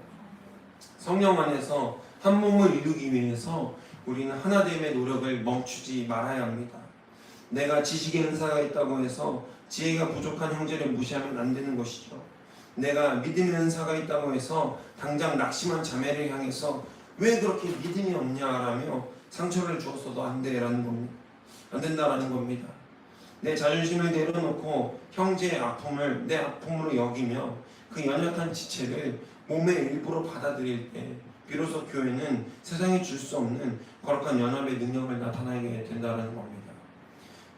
성령 안에서 한 몸을 이루기 위해서 우리는 하나됨의 노력을 멈추지 말아야 합니다. 내가 지식의 은사가 있다고 해서 지혜가 부족한 형제를 무시하면 안 되는 것이죠. 내가 믿음의 은사가 있다고 해서 당장 낙심한 자매를 향해서 왜 그렇게 믿음이 없냐라며 상처를 주었어도 안 돼라는 겁니다. 안 된다라는 겁니다. 내 자존심을 내려놓고 형제의 아픔을 내 아픔으로 여기며 그 연약한 지체를 몸의 일부로 받아들일 때 비로소 교회는 세상에 줄 수 없는 거룩한 연합의 능력을 나타나게 된다는 겁니다.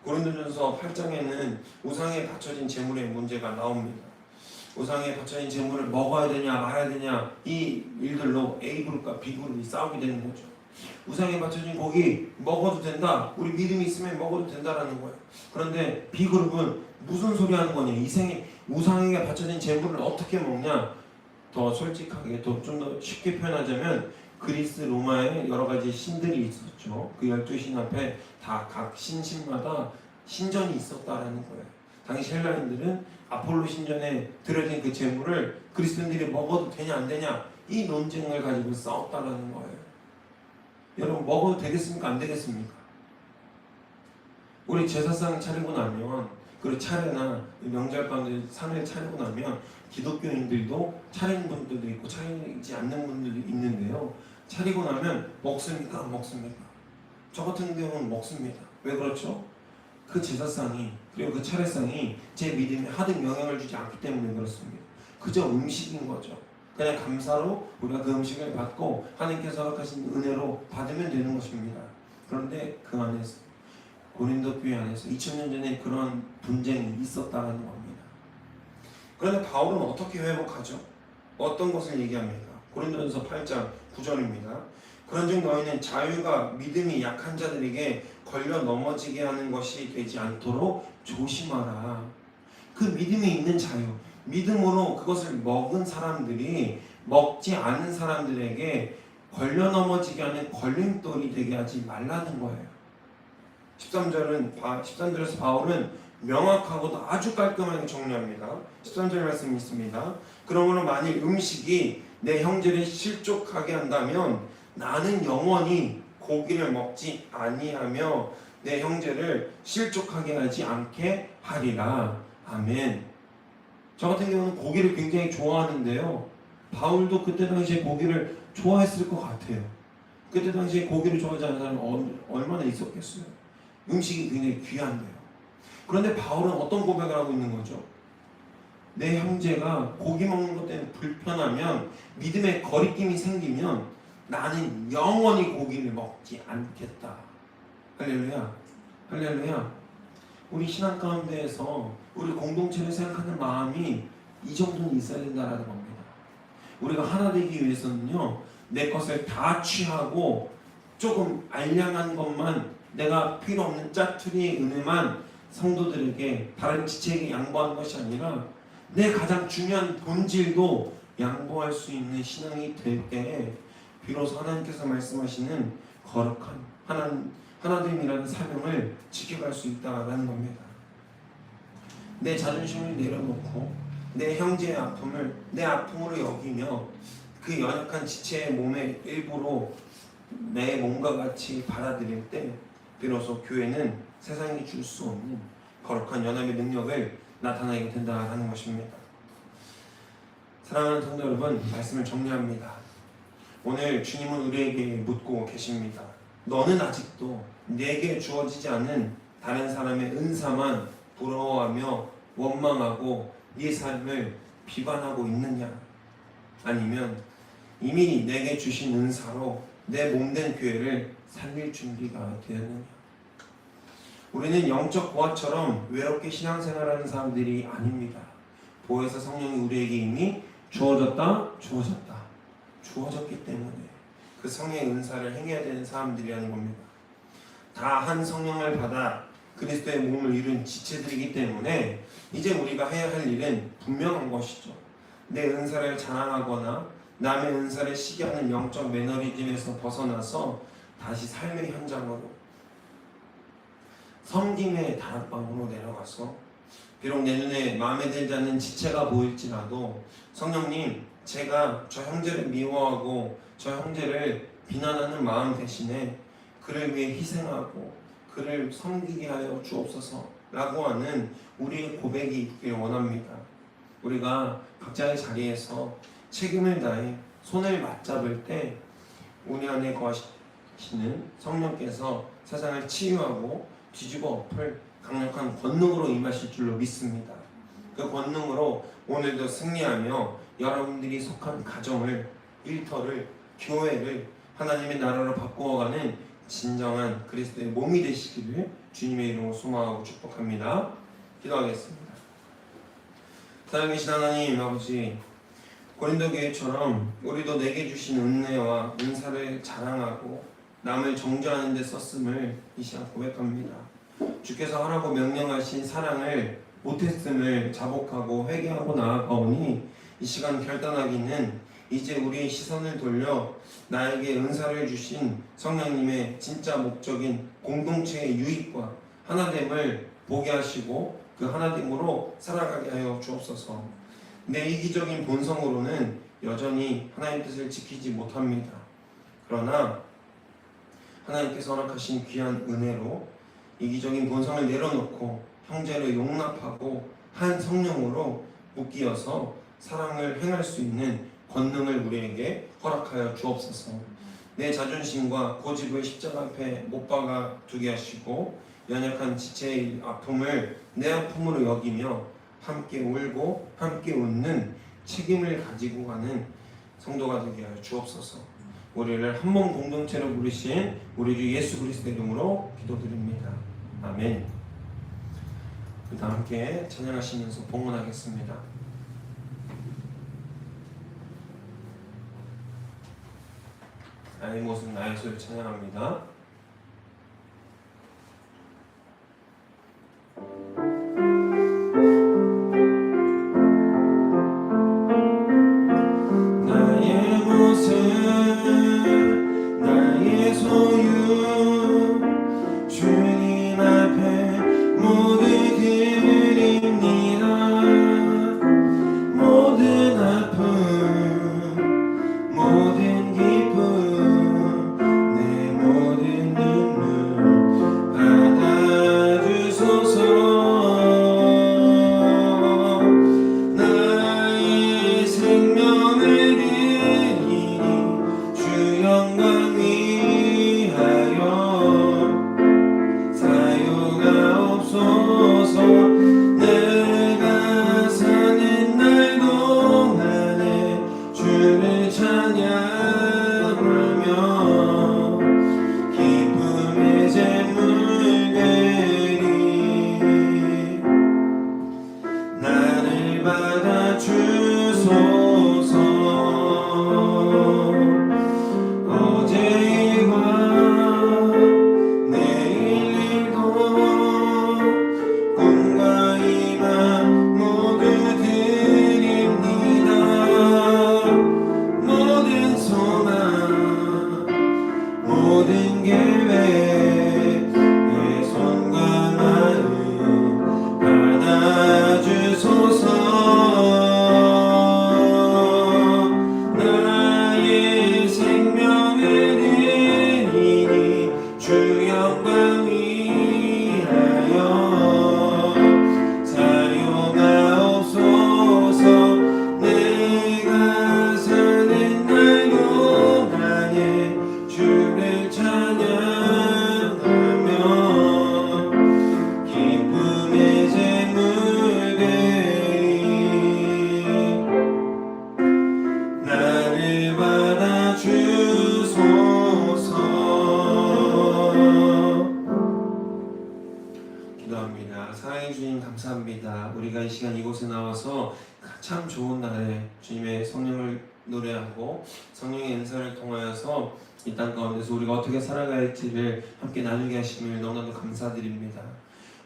고린도전서 8장에는 우상에 바쳐진 제물의 문제가 나옵니다. 우상에 바쳐진 제물을 먹어야 되냐 말아야 되냐, 이 일들로 A그룹과 B그룹이 싸우게 되는 거죠. 우상에 바쳐진 고기 먹어도 된다, 우리 믿음이 있으면 먹어도 된다라는 거예요. 그런데 B그룹은 무슨 소리 하는 거냐, 우상에게 바쳐진 제물을 어떻게 먹냐. 더 솔직하게, 좀 더 쉽게 표현하자면 그리스 로마에 여러 가지 신들이 있었죠. 그 12신 앞에 다 각 신마다 신전이 있었다라는 거예요. 당시 헬라인들은 아폴로 신전에 드려진 그 제물을 그리스도인들이 먹어도 되냐 안 되냐, 이 논쟁을 가지고 싸웠다라는 거예요. 여러분, 먹어도 되겠습니까 안 되겠습니까? 우리 제사상 차리고 나면, 그리고 차례나 명절 가운데 상을 차리고 나면 기독교인들도 차리는 분들도 있고 차리지 않는 분들도 있는데요, 차리고 나면 먹습니까 안 먹습니까? 저 같은 경우는 먹습니다. 왜 그렇죠? 그 제사상이, 그리고 그 차례상이 제 믿음에 하등 영향을 주지 않기 때문에 그렇습니다. 그저 음식인 거죠. 그냥 감사로 우리가 그 음식을 받고 하나님께서 허락하신 은혜로 받으면 되는 것입니다. 그런데 그 안에서, 고린도 교회 안에서 2000년 전에 그런 분쟁이 있었다는 겁니다. 그런데 바울은 어떻게 회복하죠? 어떤 것을 얘기합니까? 고린도전서 8장 9절입니다. 그런즉 너희는 자유가 믿음이 약한 자들에게 걸려 넘어지게 하는 것이 되지 않도록 조심하라. 그 믿음이 있는 자유, 믿음으로 그것을 먹은 사람들이 먹지 않은 사람들에게 걸려 넘어지게 하는 걸림돌이 되게 하지 말라는 거예요. 13절에서 바울은 명확하고도 아주 깔끔하게 정리합니다. 13절 말씀이 있습니다. 그러므로 만일 음식이 내 형제를 실족하게 한다면 나는 영원히 고기를 먹지 아니하며 내 형제를 실족하게 하지 않게 하리라. 아멘. 저 같은 경우는 고기를 굉장히 좋아하는데요, 바울도 그때 당시에 고기를 좋아했을 것 같아요. 그때 당시에 고기를 좋아하지 않는 사람이 얼마나 있었겠어요. 음식이 굉장히 귀한데요. 그런데 바울은 어떤 고백을 하고 있는 거죠? 내 형제가 고기 먹는 것 때문에 불편하면, 믿음의 거리낌이 생기면 나는 영원히 고기를 먹지 않겠다. 할렐루야, 할렐루야. 우리 신앙 가운데에서 우리 공동체를 생각하는 마음이 이 정도는 있어야 된다는 겁니다. 우리가 하나 되기 위해서는요, 내 것을 다 취하고 조금 알량한 것만, 내가 필요 없는 짜투리의 은혜만 성도들에게, 다른 지체에게 양보하는 것이 아니라 내 가장 중요한 본질도 양보할 수 있는 신앙이 될 때에 비로소 하나님께서 말씀하시는 거룩한 하나됨이라는 사명을 지켜갈 수 있다라는 겁니다. 내 자존심을 내려놓고 내 형제의 아픔을 내 아픔으로 여기며 그 연약한 지체의 몸의 일부로 내 몸과 같이 받아들일 때 비로소 교회는 세상이 줄 수 없는 거룩한 연합의 능력을 나타내게 된다라는 것입니다. 사랑하는 성도 여러분, 말씀을 정리합니다. 오늘 주님은 우리에게 묻고 계십니다. 너는 아직도 내게 주어지지 않은 다른 사람의 은사만 부러워하며 원망하고 네 삶을 비관하고 있느냐? 아니면 이미 내게 주신 은사로 내 몸된 교회를 살릴 준비가 되었느냐? 우리는 영적 고아처럼 외롭게 신앙생활하는 사람들이 아닙니다. 보혜사 성령이 우리에게 이미 주어졌기 때문에 그 성령의 은사를 행해야 되는 사람들이라는 겁니다. 다 한 성령을 받아 그리스도의 몸을 이룬 지체들이기 때문에 이제 우리가 해야 할 일은 분명한 것이죠. 내 은사를 자랑하거나 남의 은사를 시기하는 영적 매너리즘에서 벗어나서 다시 삶의 현장으로, 섬김의 다락방으로 내려가서 비록 내 눈에 마음에 들지 않는 지체가 보일지라도 성령님, 제가 저 형제를 미워하고 저 형제를 비난하는 마음 대신에 그를 위해 희생하고 그를 섬기게 하여 주옵소서 라고 하는 우리의 고백이 있길 원합니다. 우리가 각자의 자리에서 책임을 다해 손을 맞잡을 때 우리 안에 거하시는 성령께서 세상을 치유하고 뒤집어 엎을 강력한 권능으로 임하실 줄로 믿습니다. 그 권능으로 오늘도 승리하며 여러분들이 속한 가정을, 일터를, 교회를 하나님의 나라로 바꾸어가는 진정한 그리스도의 몸이 되시기를 주님의 이름으로 소망하고 축복합니다. 기도하겠습니다. 사랑하신 하나님 아버지, 고린도 교회처럼 우리도 내게 주신 은혜와 은사를 자랑하고 남을 정죄하는 데 썼음을 이 시간 고백합니다. 주께서 하라고 명령하신 사랑을 못했음을 자복하고 회개하고 나아가오니 이 시간 결단하기는 이제 우리의 시선을 돌려 나에게 은사를 주신 성령님의 진짜 목적인 공동체의 유익과 하나됨을 보게 하시고 그 하나됨으로 살아가게 하여 주옵소서. 내 이기적인 본성으로는 여전히 하나님 뜻을 지키지 못합니다. 그러나 하나님께서 허락하신 귀한 은혜로 이기적인 본성을 내려놓고 형제를 용납하고 한 성령으로 묶이어서 사랑을 행할 수 있는 권능을 우리에게 허락하여 주옵소서. 내 자존심과 고집을 십자가 앞에 못 박아 두게 하시고 연약한 지체의 아픔을 내 아픔으로 여기며 함께 울고 함께 웃는 책임을 가지고 가는 성도가 되게 하여 주옵소서. 우리를 한 몸 공동체로 부르신 우리 주 예수 그리스도의 이름으로 기도드립니다. 아멘. 다 함께 찬양하시면서 봉헌하겠습니다. 나의 모습 나의 소리 찬양합니다. 나의 모습 나의 소유 주님 앞에 모두 드립니다. 모든 아픔 모든 기쁨 내 모든 기도합니다. 사랑해 주님 감사합니다. 우리가 이 시간 이곳에 나와서 참 좋은 날에 주님의 성령을 노래하고 성령의 은사를 통하여서 이 땅 가운데서 우리가 어떻게 살아가야 할지를 함께 나누게 하심을 너무나도 감사드립니다.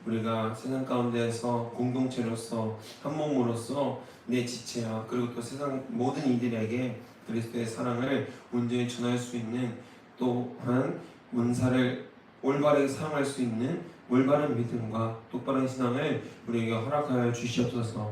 우리가 세상 가운데에서 공동체로서 한 몸으로서 내 지체와 그리고 또 세상 모든 이들에게 그리스도의 사랑을 온전히 전할 수 있는 또한 문사를 올바르게 사랑할 수 있는 올바른 믿음과 똑바른 신앙을 우리에게 허락하여 주시옵소서.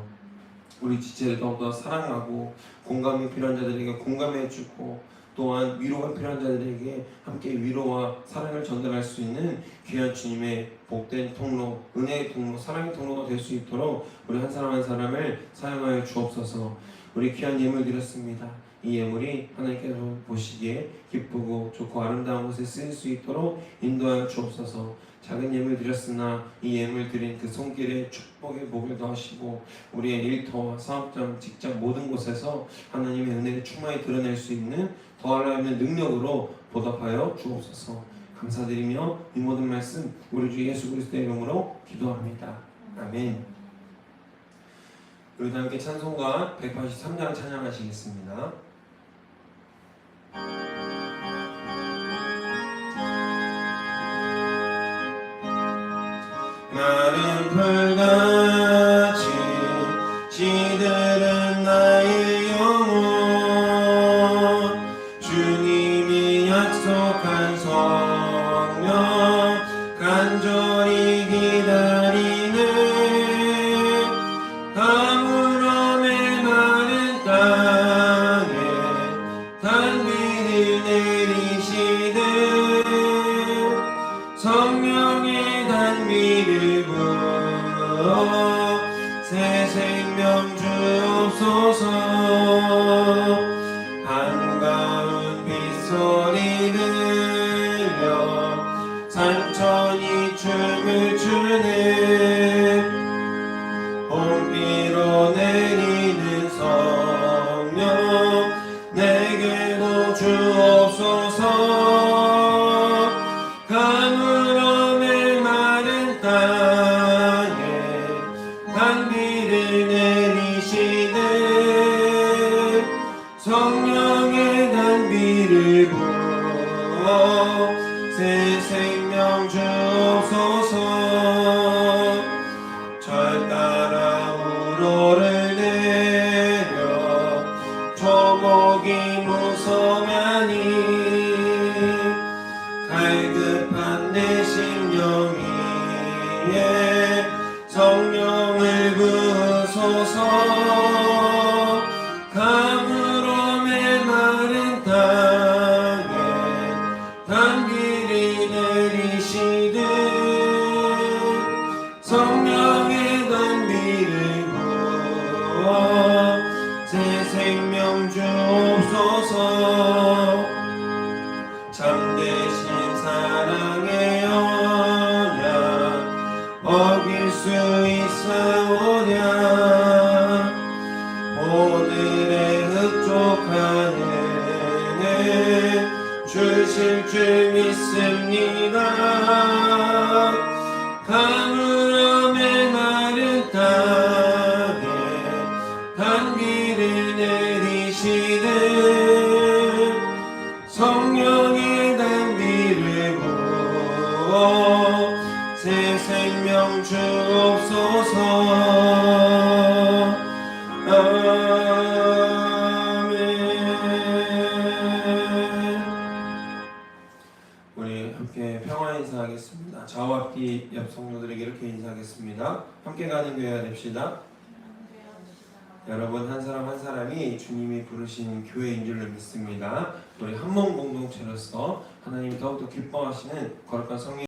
우리 지체를 더욱더 사랑하고 공감이 필요한 자들에게 공감해주고 또한 위로가 필요한 자들에게 함께 위로와 사랑을 전달할 수 있는 귀한 주님의 복된 통로, 은혜의 통로, 사랑의 통로가 될 수 있도록 우리 한 사람 한 사람을 사용하여 주옵소서. 우리 귀한 예물 드렸습니다. 이 예물이 하나님께서 보시기에 기쁘고 좋고 아름다운 곳에 쓰일 수 있도록 인도하여 주옵소서. 작은 예물 드렸으나 이 예물 드린 그 손길에 축복의 복을 더하시고 우리의 일터와 사업장, 직장 모든 곳에서 하나님의 은혜를 충만히 드러낼 수 있는 더하려는 능력으로 보답하여 주옵소서. 감사드리며 이 모든 말씀 우리 주 예수 그리스도의 이름으로 기도합니다. 아멘. 우리 다 함께 찬송가 183장 찬양하시겠습니다. 마른 풀같이 시들은 나의 영혼 주님이 약속한 성령 간절히 기다리네 가물어 메마른 땅에 단비를 내리시되 성령의 단비를 부어 새 생명 주옵소서. 한가운 빗소리 들려 산천이 춤을 추네 봄비로 내리는 성령 내게도 주옵소서. 가물어 메마른 땅에 단비를 내리시되 성령의 단비를 부어 새 생명 주옵소서. 절 따라 우로를 내려 조목이 무성하니 갈급한 내 심령 위에 성령을 부으소서. 가물어 메마른 땅에 단비를 내리시되 성령의 단비를 부어 새 생명 주옵소서. 참되신 사랑의 언약 어길 수 있사오랴 오늘의 흡족한 은혜 주실 줄 믿습니다. 가물어 메마른 땅에 단비를 내리시되 성령의 단비를 부어 새 생명 주옵소서. 아멘. 우리 함께 평화 인사하겠습니다. 좌우 앞뒤 옆 성도들에게 이렇게 인사하겠습니다. 함께 가는 교회가 됩시다. 여러분 한 사람 한 사람이 주님이 부르신 교회인 줄로 믿습니다. 우리 한 몸 공동체로서 하나님이 더욱더 기뻐하시는 거룩한 성령